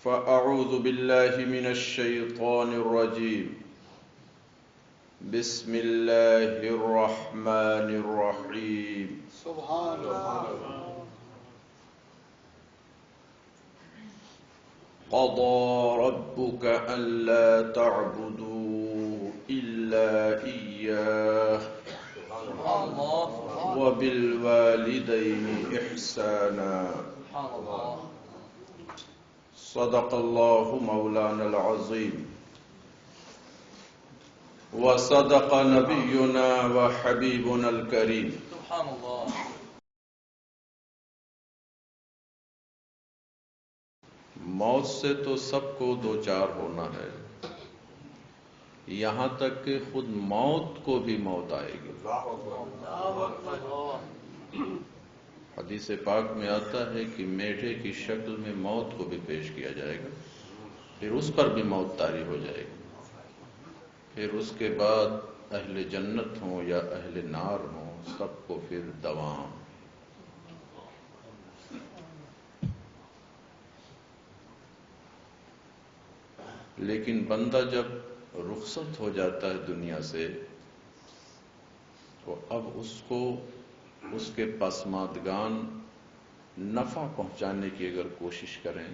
فأعوذ بالله من الشيطان الرجيم. بسم الله الرحمن الرحيم. سبحان اللہ. قضى ربك ألا تعبدوا إلا إياه وبالوالدين إحسانا. صدق الله مولانا العظيم وصدق نبينا وحبيبنا الكريم. سبحان اللہ. موت سے تو سب کو دوچار ہونا ہے، یہاں تک کہ خود موت کو بھی موت آئے گی. حدیث پاک میں آتا ہے کہ میڈے کی شکل میں موت کو بھی پیش کیا جائے گا، پھر اس پر بھی موت طاری ہو جائے گی. پھر اس کے بعد اہل جنت ہوں یا اہل نار ہوں، سب کو پھر دوام. لیکن بندہ جب رخصت ہو جاتا ہے دنیا سے تو اب اس کو اس کے پسماندگان نفع پہنچانے کی اگر کوشش کریں،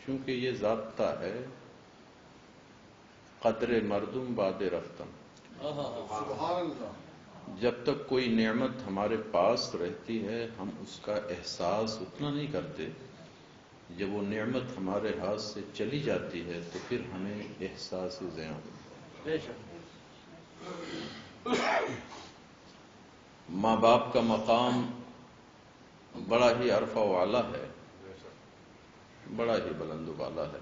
کیونکہ یہ ضابطہ ہے قدر مردم باد رفتم. سبحان اللہ. جب تک کوئی نعمت ہمارے پاس رہتی ہے ہم اس کا احساس اتنا نہیں کرتے، جب وہ نعمت ہمارے ہاتھ سے چلی جاتی ہے تو پھر ہمیں احساس زیاں ہوتا ہے. ماں باپ کا مقام بڑا ہی عرفہ و اعلیٰ ہے، بڑا ہی بلند و بالا ہے.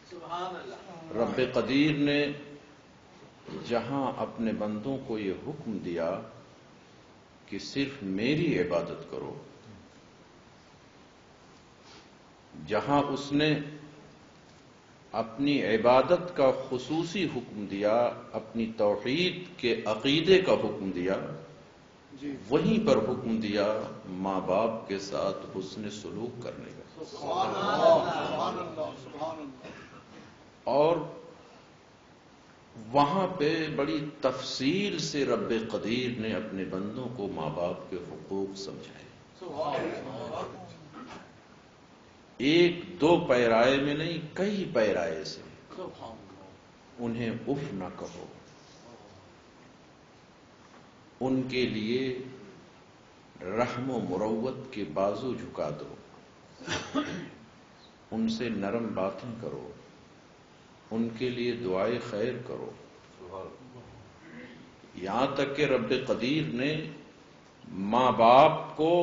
سبحان اللہ. رب قدیر نے جہاں اپنے بندوں کو یہ حکم دیا کہ صرف میری عبادت کرو، جہاں اس نے اپنی عبادت کا خصوصی حکم دیا، اپنی توحید کے عقیدے کا حکم دیا، وہیں پر حکم دیا ماں باپ کے ساتھ حسن سلوک کرنے کا. سبحان اللہ. سبحان اللہ. اور وہاں پہ بڑی تفصیل سے رب قدیر نے اپنے بندوں کو ماں باپ کے حقوق سمجھائے. سبحان اللہ. ایک دو پیرائے میں نہیں، کئی پیرائے سے. سبحان اللہ. انہیں اف نہ کہو، ان کے لیے رحم و مروت کے بازو جھکا دو، ان سے نرم باتیں کرو، ان کے لیے دعائے خیر کرو. یہاں تک کہ رب قدیر نے ماں باپ کو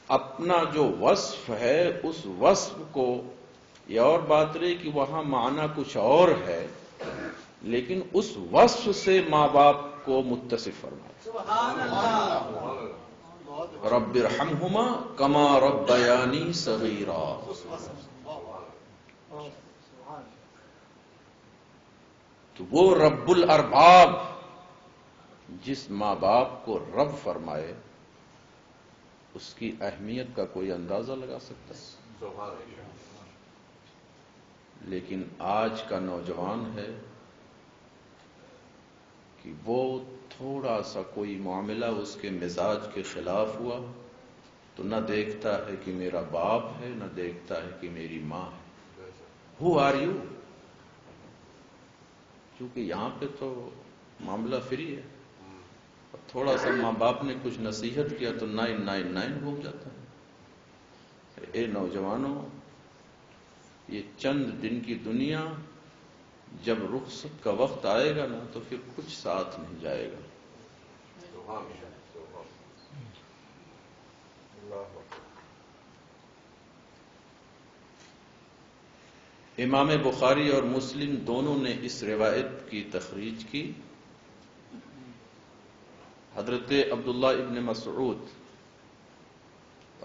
اپنا جو وصف ہے اس وصف کو، یہ اور بات رہی کہ وہاں معنی کچھ اور ہے، لیکن اس وصف سے ماں باپ کو متصف فرمایا. سبحان اللہ. رب ارحمہما کما ربیانی صغیرا. تو وہ رب الارباب جس ماں باپ کو رب فرمائے اس کی اہمیت کا کوئی اندازہ لگا سکتا ہے. لیکن آج کا نوجوان ہے کہ وہ تھوڑا سا کوئی معاملہ اس کے مزاج کے خلاف ہوا تو نہ دیکھتا ہے کہ میرا باپ ہے، نہ دیکھتا ہے کہ میری ماں ہے. Who are you? کیونکہ یہاں پہ تو معاملہ فری ہے. تھوڑا سا ماں باپ نے کچھ نصیحت کیا تو 999 گھوم جاتا ہے. اے نوجوانوں، یہ چند دن کی دنیا جب رخصت کا وقت آئے گا نا تو پھر کچھ ساتھ نہیں جائے گا. امام بخاری اور مسلم دونوں نے اس روایت کی تخریج کی. حضرت عبداللہ ابن مسعود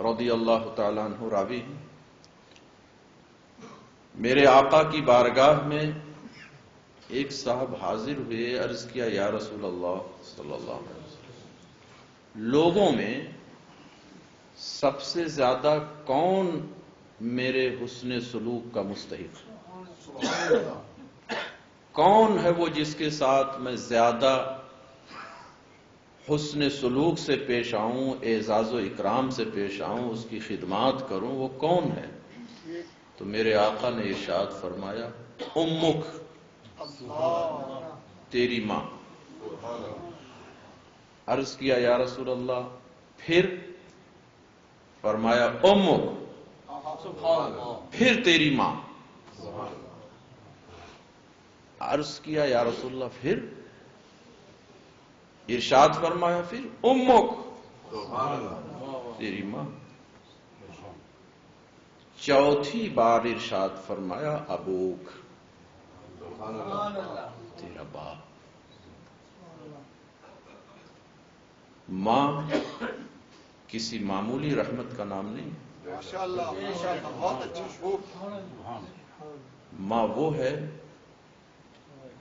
رضی اللہ تعالیٰ عنہ راوی ہیں، میرے آقا کی بارگاہ میں ایک صاحب حاضر ہوئے، عرض کیا یا رسول اللہ صلی اللہ علیہ وسلم، لوگوں میں سب سے زیادہ کون میرے حسن سلوک کا مستحق ہے؟ کون ہے وہ جس کے ساتھ میں زیادہ حسن سلوک سے پیش آؤں، اعزاز و اکرام سے پیش آؤں، اس کی خدمات کروں، وہ کون ہے؟ تو میرے آقا نے ارشاد فرمایا امک، تیری ماں۔ عرض کیا یا رسول اللہ پھر؟ فرمایا امک، پھر تیری ماں۔ عرض کیا یا رسول اللہ پھر؟ ارشاد فرمایا پھر امک، تیری ماں۔ چوتھی بار ارشاد فرمایا ابوک، تیرا باپ۔ ماں کسی معمولی رحمت کا نام نہیں، ماشاءاللہ بہت اچھا خوب۔ ماں وہ ہے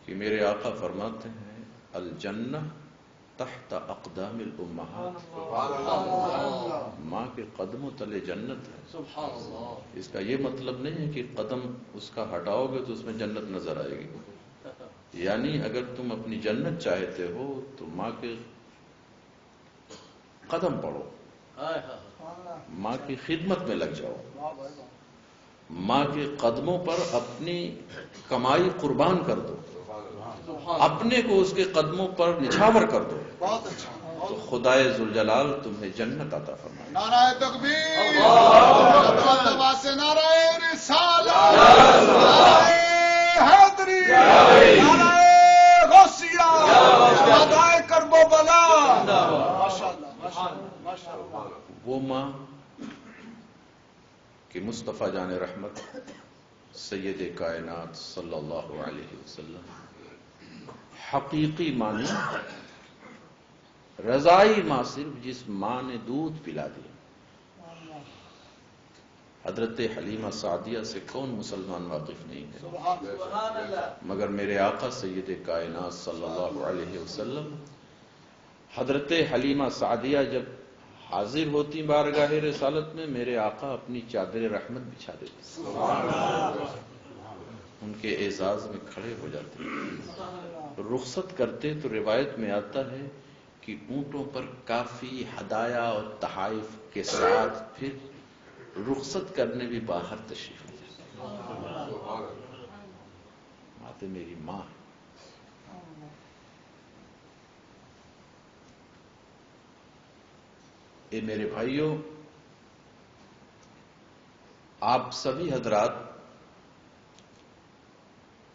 کہ میرے آقا فرماتے ہیں الجنہ تحت اقدام الامہات، ماں کے قدموں تلے جنت ہے۔ اس کا یہ مطلب نہیں ہے کہ قدم اس کا ہٹاؤ گے تو اس میں جنت نظر آئے گی، یعنی اگر تم اپنی جنت چاہتے ہو تو ماں کے قدم پڑھو، ماں کی خدمت میں لگ جاؤ، ماں کے قدموں پر اپنی کمائی قربان کر دو، اپنے کو اس کے قدموں پر نچھاور کر دو، بہت اچھا۔ تو خدائے ذوالجلال تمہیں جنت عطا فرمائے۔ نعرہ تکبیر، مرتبہ سے نعرہ رسالت، نعرہ حیدری، نعرہ غوثیہ، ندائے کرب و بلا۔ ماشاءاللہ ماشاءاللہ۔ وہ ماں کہ مصطفیٰ جان رحمت سید کائنات صلی اللہ علیہ وسلم حقیقی معنی رضائی ماں صرف جس ماں نے دودھ پلا دیا۔ حضرت حلیمہ سعدیہ سے کون مسلمان واقف نہیں ہے؟ مگر میرے آقا سید کائنات صلی اللہ علیہ وسلم، حضرت حلیمہ سعدیہ جب حاضر ہوتی بارگاہ رسالت میں، میرے آقا اپنی چادر رحمت بچھا دیتے، ان کے اعزاز میں کھڑے ہو جاتے، رخصت کرتے تو روایت میں آتا ہے کہ اونٹوں پر کافی ہدایا اور تحائف کے ساتھ پھر رخصت کرنے بھی باہر تشریف لے جاتے۔ بات میری ماں ہے۔ اے میرے بھائیوں، آپ سبھی حضرات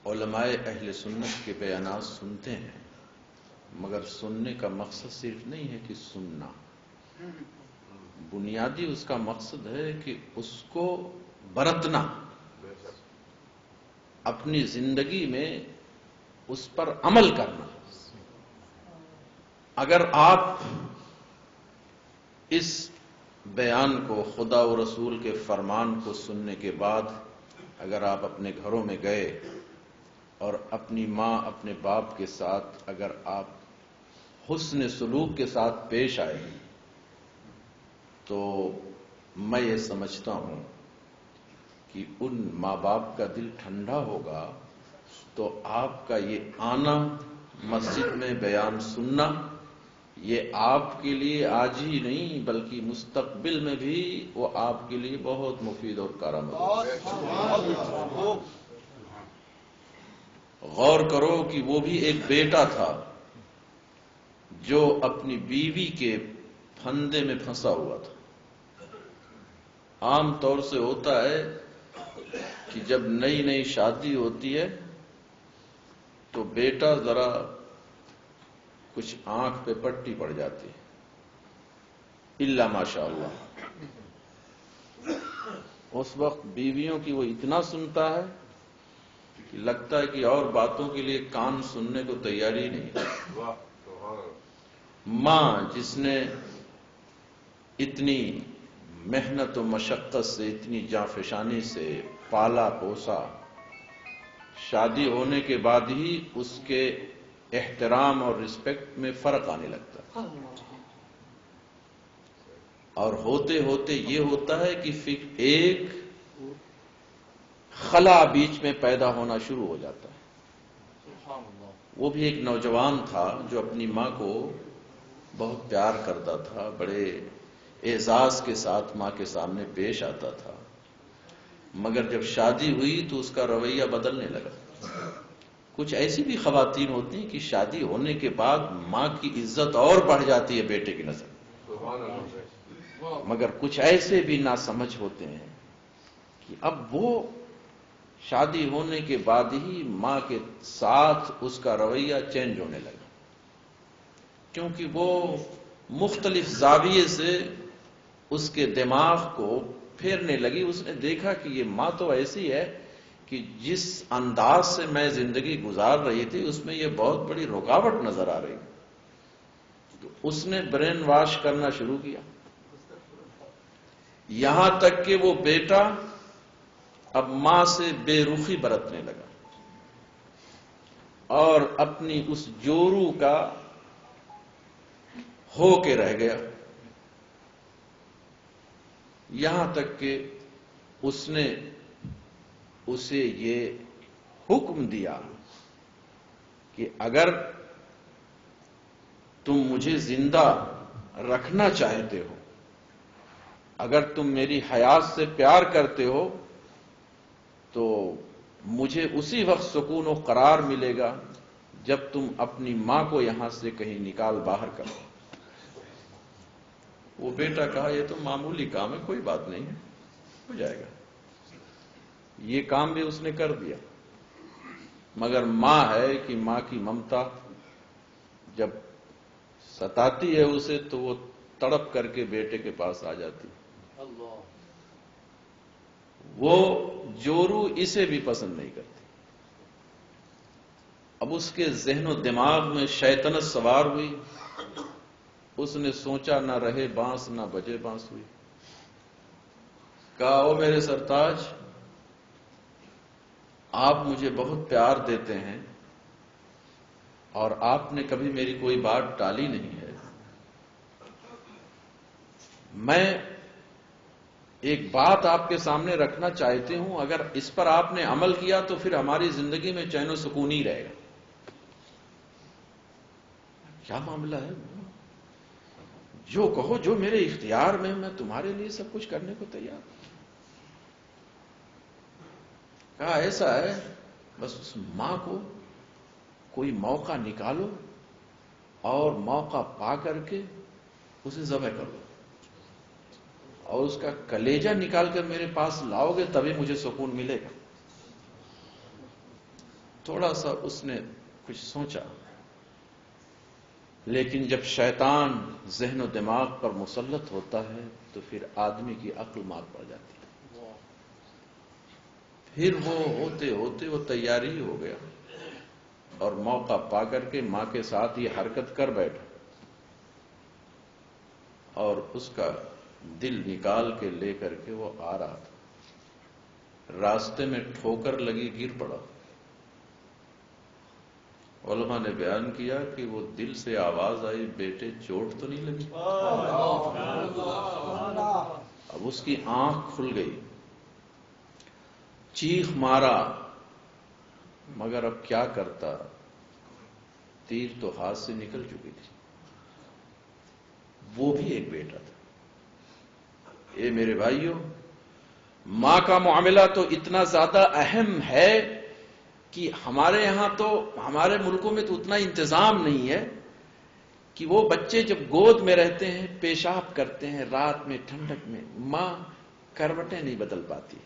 علماء اہل سنت کے بیانات سنتے ہیں، مگر سننے کا مقصد صرف نہیں ہے کہ سننا، بنیادی اس کا مقصد ہے کہ اس کو برتنا، اپنی زندگی میں اس پر عمل کرنا۔ اگر آپ اس بیان کو، خدا و رسول کے فرمان کو سننے کے بعد اگر آپ اپنے گھروں میں گئے اور اپنی ماں اپنے باپ کے ساتھ اگر آپ حسن سلوک کے ساتھ پیش آئے تو میں یہ سمجھتا ہوں کہ ان ماں باپ کا دل ٹھنڈا ہوگا، تو آپ کا یہ آنا مسجد میں بیان سننا، یہ آپ کے لیے آج ہی نہیں بلکہ مستقبل میں بھی وہ آپ کے لیے بہت مفید اور کارآمد ہوگا۔ غور کرو کہ وہ بھی ایک بیٹا تھا جو اپنی بیوی کے پھندے میں پھنسا ہوا تھا۔ عام طور سے ہوتا ہے کہ جب نئی نئی شادی ہوتی ہے تو بیٹا ذرا کچھ آنکھ پہ پٹی پڑ جاتی ہے، الا ماشاء اللہ۔ اس وقت بیویوں کی وہ اتنا سنتا ہے کہ لگتا ہے کہ اور باتوں کے لیے کان سننے کو تیاری نہیں۔ ماں جس نے اتنی محنت و مشقت سے، اتنی جانفشانی سے پالا پوسا، شادی ہونے کے بعد ہی اس کے احترام اور رسپیکٹ میں فرق آنے لگتا ہے، اور ہوتے ہوتے یہ ہوتا ہے کہ پھر ایک خلا بیچ میں پیدا ہونا شروع ہو جاتا ہے۔ وہ بھی ایک نوجوان تھا جو اپنی ماں کو بہت پیار کرتا تھا، بڑے اعزاز کے ساتھ ماں کے سامنے پیش آتا تھا، مگر جب شادی ہوئی تو اس کا رویہ بدلنے لگا۔ کچھ ایسی بھی خواتین ہوتی ہیں کہ شادی ہونے کے بعد ماں کی عزت اور بڑھ جاتی ہے بیٹے کی نظر، مگر کچھ ایسے بھی ناسمجھ ہوتے ہیں کہ اب وہ شادی ہونے کے بعد ہی ماں کے ساتھ اس کا رویہ چینج ہونے لگا، کیونکہ وہ مختلف زاویے سے اس کے دماغ کو پھیرنے لگی۔ اس نے دیکھا کہ یہ ماں تو ایسی ہے کہ جس انداز سے میں زندگی گزار رہی تھی اس میں یہ بہت بڑی رکاوٹ نظر آ رہی، تو اس نے برین واش کرنا شروع کیا، یہاں تک کہ وہ بیٹا اب ماں سے بے رخی برتنے لگا اور اپنی اس جورو کا ہو کے رہ گیا، یہاں تک کہ اس نے اسے یہ حکم دیا کہ اگر تم مجھے زندہ رکھنا چاہتے ہو، اگر تم میری حیات سے پیار کرتے ہو تو مجھے اسی وقت سکون و قرار ملے گا جب تم اپنی ماں کو یہاں سے کہیں نکال باہر کرو۔ وہ بیٹا کہا یہ تو معمولی کام ہے، کوئی بات نہیں ہے، ہو جائے گا۔ یہ کام بھی اس نے کر دیا، مگر ماں ہے کہ ماں کی ممتا جب ستاتی ہے اسے تو وہ تڑپ کر کے بیٹے کے پاس آ جاتی ہے۔ وہ جورو اسے بھی پسند نہیں کرتی۔ اب اس کے ذہن و دماغ میں شیطنت سوار ہوئی، اس نے سوچا نہ رہے بانس نہ بجے بانس ہوئی، کہا او میرے سرتاج، آپ مجھے بہت پیار دیتے ہیں اور آپ نے کبھی میری کوئی بات ٹالی نہیں ہے، میں ایک بات آپ کے سامنے رکھنا چاہتی ہوں، اگر اس پر آپ نے عمل کیا تو پھر ہماری زندگی میں چین و سکون ہی رہے گا۔ کیا معاملہ ہے؟ جو کہو، جو میرے اختیار میں، میں تمہارے لیے سب کچھ کرنے کو تیار ہوں۔ کہا ایسا ہے، بس اس ماں کو کوئی موقع نکالو اور موقع پا کر کے اسے ذبح کر دو اور اس کا کلیجہ نکال کر میرے پاس لاؤ گے تبھی مجھے سکون ملے گا۔ تھوڑا سا اس نے کچھ سوچا، لیکن جب شیطان ذہن و دماغ پر مسلط ہوتا ہے تو پھر آدمی کی عقل مات پڑ جاتی ہے۔ پھر وہ ہوتے ہوتے وہ تیاری ہی ہو گیا اور موقع پا کر کے ماں کے ساتھ یہ حرکت کر بیٹھا اور اس کا دل نکال کے لے کر کے وہ آ رہا تھا، راستے میں ٹھوکر لگی، گر پڑا۔ علماء نے بیان کیا کہ وہ دل سے آواز آئی، بیٹے چوٹ تو نہیں لگی؟ اب اس کی آنکھ کھل گئی، چیخ مارا، مگر اب کیا کرتا، تیر تو ہاتھ سے نکل چکی تھی۔ وہ بھی ایک بیٹا تھا۔ اے میرے بھائیوں، ماں کا معاملہ تو اتنا زیادہ اہم ہے کہ ہمارے یہاں تو، ہمارے ملکوں میں تو اتنا انتظام نہیں ہے کہ وہ بچے جب گود میں رہتے ہیں پیشاب کرتے ہیں رات میں ٹھنڈک میں، ماں کروٹیں نہیں بدل پاتی،